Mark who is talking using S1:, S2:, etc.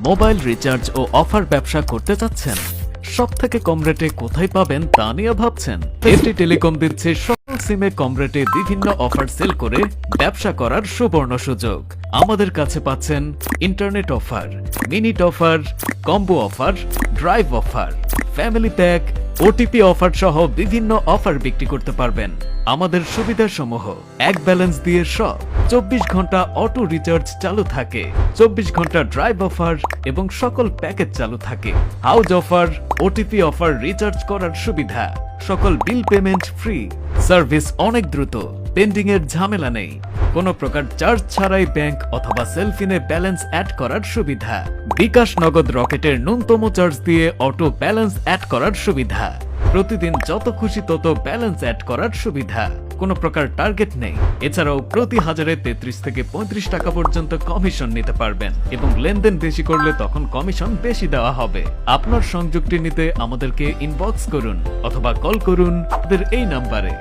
S1: Mobile recharge ও offer ব্যবসা করতে চাচ্ছেন? সবথেকে কম রেটে কোথায় পাবেন তা নিয়ে ভাবছেন? এফটি টেলিকম দিচ্ছে সকল সিমে কম রেটে বিভিন্ন অফার সেল করে ব্যবসা করার সুবর্ণ সুযোগ। আমাদের কাছে পাচ্ছেন internet offer, minute offer, combo offer, drive offer, family pack, OTP offer সহ বিভিন্ন অফার বিক্রি করতে পারবেন। আমাদের সুবিধাসমূহ: এক ব্যালেন্স দিয়ে সব, 24 ঘন্টা অটো রিচার্জ চালু থাকে, 24 ঘন্টা ড্রাইভ অফার এবং সকল প্যাকেজ চালু থাকে, house offer, OTP offer, recharge করার সুবিধা, সকল বিল পেমেন্ট ফ্রি, সার্ভিস অনেক দ্রুত, পেন্ডিং এর ঝামেলা নেই, কোনো প্রকার চার্জ ছাড়াই ব্যাংক অথবা সেলফিনে ব্যালেন্স অ্যাড করার সুবিধা, বিকাশ নগদ রকেটের ন্যূনতম চার্জ দিয়ে অটো ব্যালেন্স অ্যাড করার সুবিধা, প্রতিদিন যত খুশি তত ব্যালেন্স অ্যাড করার সুবিধা, কোনো প্রকার টার্গেট নেই। এছাড়াও প্রতি হাজারে 33 থেকে 35 টাকা পর্যন্ত কমিশন নিতে পারবেন এবং লেনদেন বেশি করলে তখন কমিশন বেশি দেওয়া হবে। আপনার সংযুক্তি নিতে আমাদেরকে ইনবক্স করুন অথবা কল করুন আমাদের এই নাম্বারে।